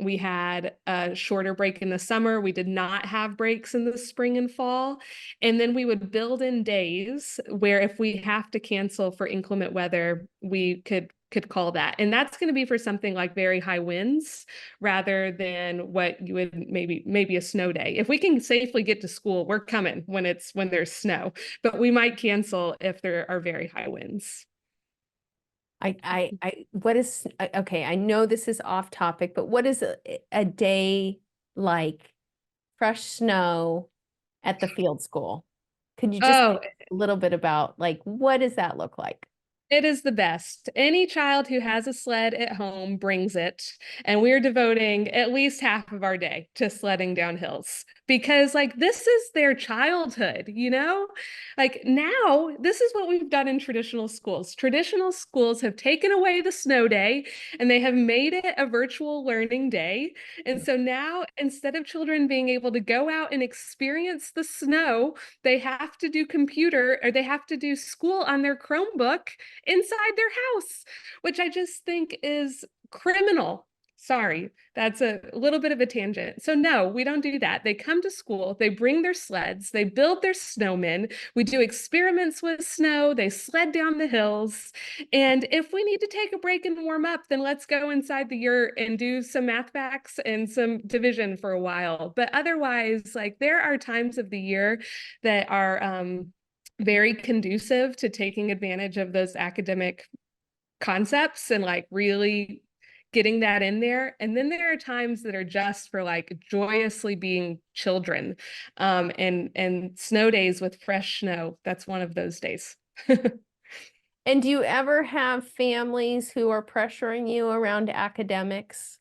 We had a shorter break in the summer. We did not have breaks in the spring and fall. And then we would build in days where if we have to cancel for inclement weather, we could call that. And that's going to be for something like very high winds rather than what you would maybe a snow day. If we can safely get to school, we're coming when there's snow, but we might cancel if there are very high winds. What is, okay, I know this is off topic, but what is a day like fresh snow at the field school? Could you just Oh, a little bit about like, what does that look like? it is the best. Any child who has a sled at home brings it. And we're devoting at least half of our day to sledding down hills because, like, this is their childhood, you know? Like, now, this is what we've done in traditional schools. Traditional schools have taken away the snow day and they have made it a virtual learning day. And so now, instead of children being able to go out and experience the snow, they have to do computer or they have to do school on their Chromebook inside their house, which I just think is criminal. Sorry, that's a little bit of a tangent. So no, we don't do that. They come to school, they bring their sleds, they build their snowmen, we do experiments with snow, they sled down the hills. And if we need to take a break and warm up, then let's go inside the yurt and do some math facts and some division for a while. But otherwise, like there are times of the year that are very conducive to taking advantage of those academic concepts and like really getting that in there. And then there are times that are just for like joyously being children. And snow days with fresh snow, that's one of those days. And do you ever have families who are pressuring you around academics?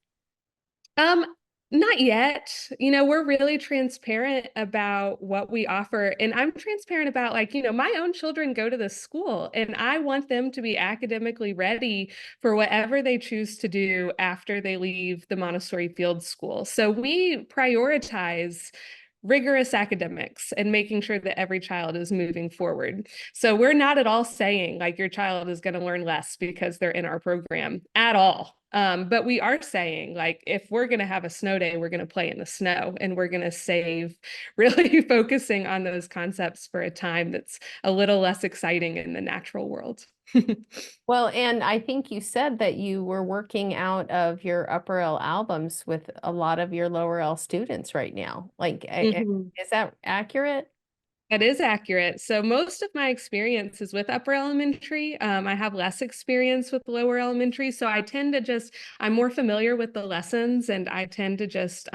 Um, Not yet. You know, we're really transparent about what we offer. And I'm transparent about like, you know, my own children go to this school and I want them to be academically ready for whatever they choose to do after they leave the Montessori Field School. So we prioritize rigorous academics and making sure that every child is moving forward. So we're not at all saying like your child is going to learn less because they're in our program at all. But we are saying like if we're going to have a snow day, we're going to play in the snow and we're going to save really focusing on those concepts for a time that's a little less exciting in the natural world. Well, and I think you said that you were working out of your upper L albums with a lot of your lower L students right now. Like, Mhm. is that accurate? That is accurate. So most of my experience is with upper elementary. I have less experience with lower elementary. So I tend to just, I'm more familiar with the lessons and I tend to just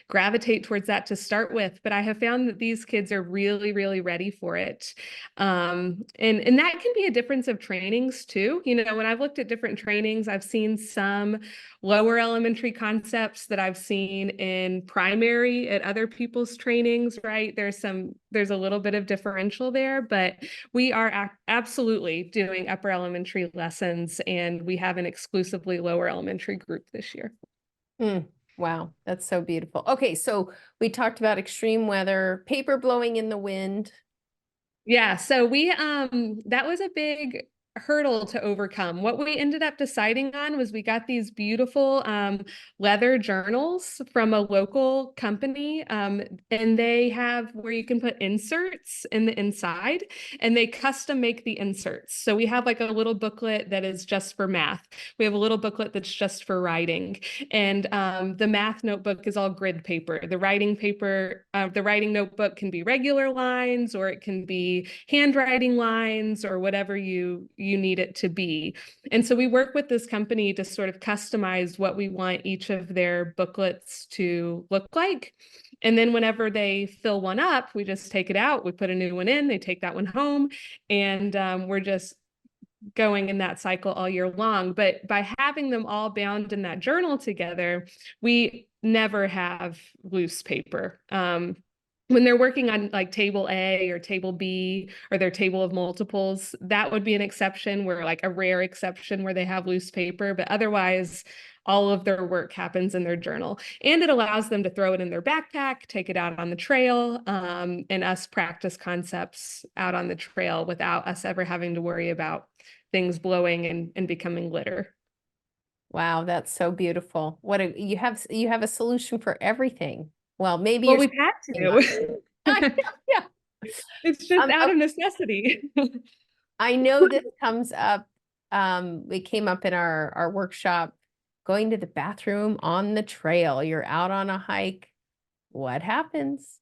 gravitate towards that to start with. But I have found that these kids are really, really ready for it. And that can be a difference of trainings too. You know, when I've looked at different trainings, I've seen some lower elementary concepts that I've seen in primary at other people's trainings, right? There's a little bit of differential there, but we are absolutely doing upper elementary lessons and we have an exclusively lower elementary group this year. Wow, that's so beautiful. Okay, so we talked about extreme weather, paper blowing in the wind. Yeah, so we that was a big hurdle to overcome. What we ended up deciding on was we got these beautiful leather journals from a local company, and they have where you can put inserts in the inside, and they custom make the inserts. So we have like a little booklet that is just for math. We have a little booklet that's just for writing, and the math notebook is all grid paper. The writing paper, the writing notebook can be regular lines, or it can be handwriting lines, or whatever you need it to be. And so we work with this company to sort of customize what we want each of their booklets to look like. And then whenever they fill one up, we just take it out, we put a new one in, they take that one home, and we're just going in that cycle all year long. But by having them all bound in that journal together, we never have loose paper. when they're working on like table A or table B or their table of multiples, that would be an exception, where like a rare exception where they have loose paper, but otherwise all of their work happens in their journal. And it allows them to throw it in their backpack, take it out on the trail, and us practice concepts out on the trail without us ever having to worry about things blowing and becoming litter. Wow, that's so beautiful. You have a solution for everything. Well, maybe Well, you're we've had saying that. to. Yeah. It's just out Oh, of necessity. I know this comes up. It came up in our workshop, going to the bathroom on the trail. You're out on a hike. What happens?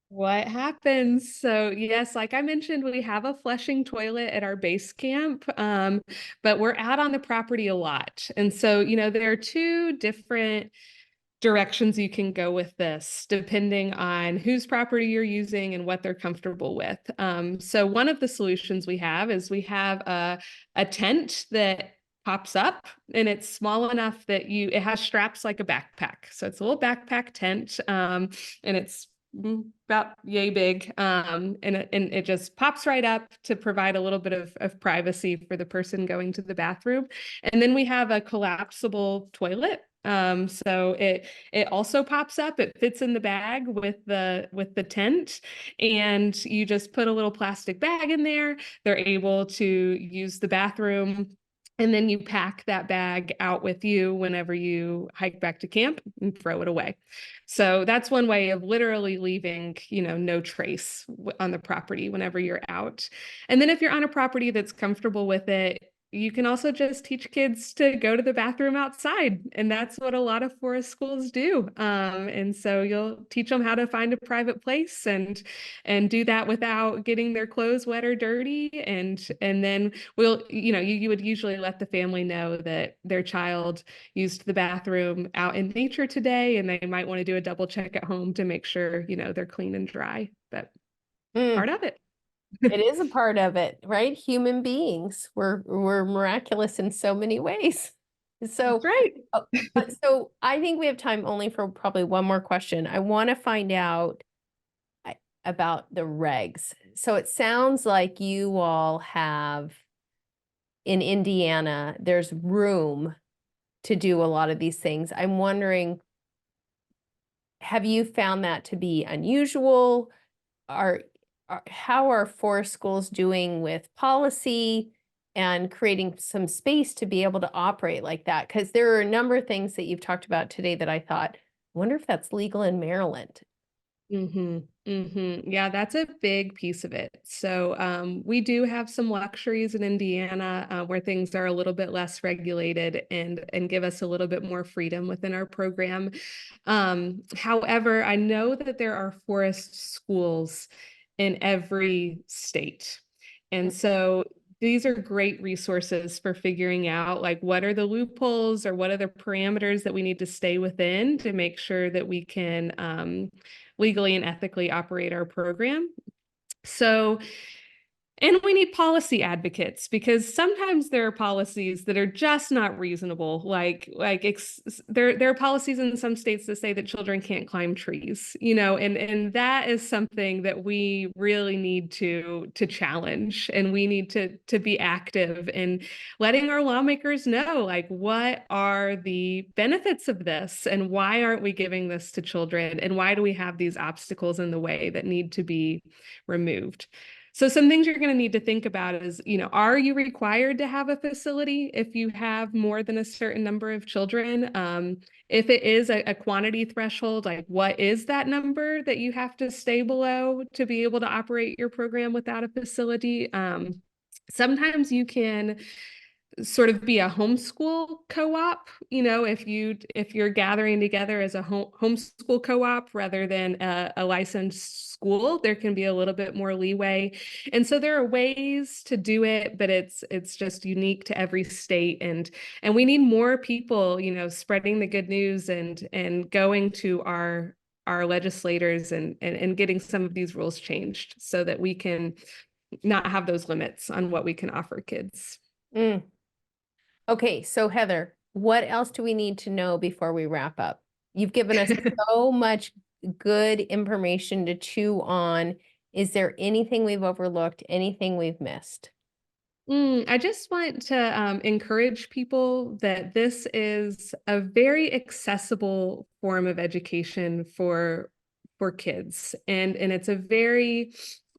What happens? So yes, like I mentioned, we have a flushing toilet at our base camp, but we're out on the property a lot. And so, there are two different directions you can go with this, depending on whose property you're using and what they're comfortable with. So one of the solutions we have is we have a tent that pops up, and it's small enough that it has straps like a backpack. So it's a little backpack tent, and it's about yay big, and it just pops right up to provide a little bit of privacy for the person going to the bathroom. And then we have a collapsible toilet. So it also pops up. It fits in the bag with the tent, and you just put a little plastic bag in there. They're able to use the bathroom. And then you pack that bag out with you whenever you hike back to camp and throw it away. So that's one way of literally leaving, no trace on the property whenever you're out. And then if you're on a property that's comfortable with it, you can also just teach kids to go to the bathroom outside. And that's what a lot of forest schools do. And so you'll teach them how to find a private place and do that without getting their clothes wet or dirty. And then you would usually let the family know that their child used the bathroom out in nature today, and they might want to do a double check at home to make sure, they're clean and dry. But part of it. It is a part of it, right? Human beings. We're miraculous in so many ways. That's So, right. so I think we have time only for probably one more question. I want to find out about the regs. So it sounds like you all have in Indiana, there's room to do a lot of these things. I'm wondering, have you found that to be unusual? How are forest schools doing with policy and creating some space to be able to operate like that? Because there are a number of things that you've talked about today that I thought, I wonder if that's legal in Maryland. Yeah, that's a big piece of it. So we do have some luxuries in Indiana where things are a little bit less regulated and give us a little bit more freedom within our program. However, I know that there are forest schools in every state. And so these are great resources for figuring out like what are the loopholes or what are the parameters that we need to stay within to make sure that we can legally and ethically operate our program. So and we need policy advocates, because sometimes there are policies that are just not reasonable. There are policies in some states that say that children can't climb trees, and that is something that we really need to challenge, and we need to be active in letting our lawmakers know, like, what are the benefits of this, and why aren't we giving this to children, and why do we have these obstacles in the way that need to be removed. So some things you're going to need to think about is, are you required to have a facility if you have more than a certain number of children? If it is a quantity threshold, like what is that number that you have to stay below to be able to operate your program without a facility? Sometimes you can sort of be a homeschool co-op, if you're gathering together as a homeschool co-op rather than a licensed school, there can be a little bit more leeway. And so there are ways to do it, but it's just unique to every state, and we need more people, spreading the good news and going to our legislators and getting some of these rules changed so that we can not have those limits on what we can offer kids. Mm. Okay, so Heather, what else do we need to know before we wrap up? You've given us so much good information to chew on. Is there anything we've overlooked, anything we've missed? I just want to encourage people that this is a very accessible form of education for kids, and it's a very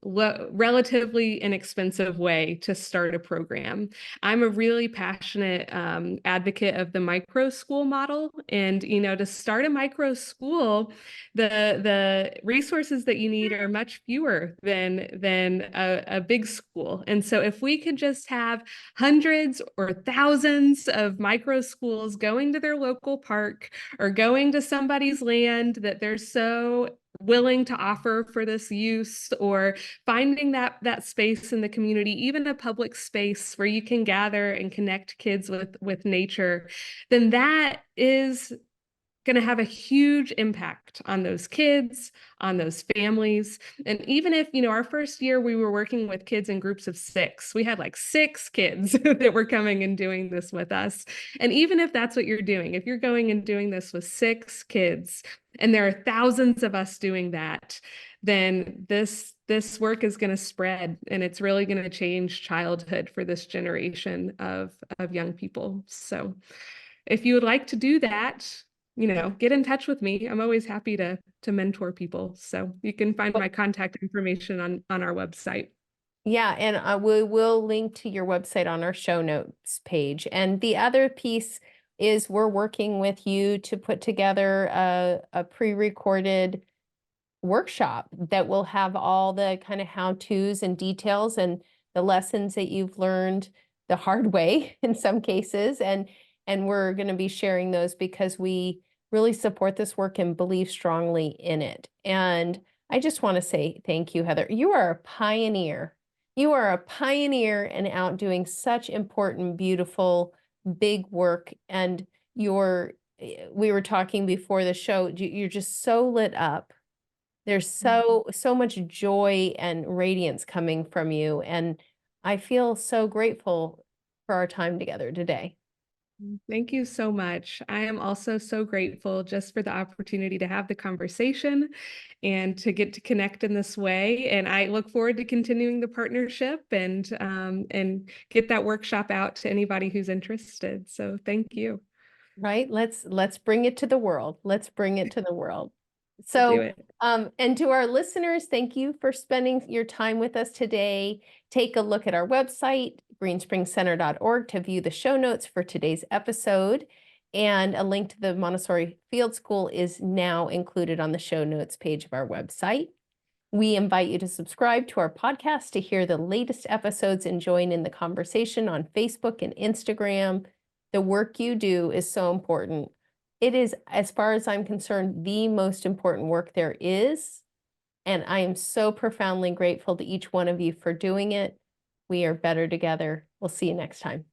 relatively inexpensive way to start a program. I'm a really passionate advocate of the micro school model, and to start a micro school, the resources that you need are much fewer than a big school. And so if we could just have hundreds or thousands of micro schools going to their local park or going to somebody's land that they're so willing to offer for this use, or finding that space in the community, even a public space where you can gather and connect kids with nature, then that is going to have a huge impact on those kids, on those families. And even if, our first year we were working with kids in groups of 6, we had like 6 kids that were coming and doing this with us. And even if that's what you're doing, if you're going and doing this with 6 kids, and there are thousands of us doing that, then this work is going to spread, and it's really going to change childhood for this generation of young people. So if you would like to do that, get in touch with me. I'm always happy to mentor people. So you can find my contact information on our website. Yeah, and we will link to your website on our show notes page. And the other piece is we're working with you to put together a pre-recorded workshop that will have all the kind of how-tos and details and the lessons that you've learned the hard way in some cases. And we're going to be sharing those because we really support this work and believe strongly in it. And I just want to say thank you, Heather. You are a pioneer. You are a pioneer and out doing such important, beautiful, big work. And we were talking before the show, you're just so lit up. There's so much joy and radiance coming from you. And I feel so grateful for our time together today. Thank you so much. I am also so grateful just for the opportunity to have the conversation and to get to connect in this way. And I look forward to continuing the partnership and get that workshop out to anybody who's interested. So thank you. Right? Let's bring it to the world. Let's bring it to the world. Do So, it. and to our listeners, thank you for spending your time with us today. Take a look at our website, greenspringcenter.org, to view the show notes for today's episode. And a link to the Montessori Field School is now included on the show notes page of our website. We invite you to subscribe to our podcast to hear the latest episodes and join in the conversation on Facebook and Instagram. The work you do is so important. It is, as far as I'm concerned, the most important work there is. And I am so profoundly grateful to each one of you for doing it. We are better together. We'll see you next time.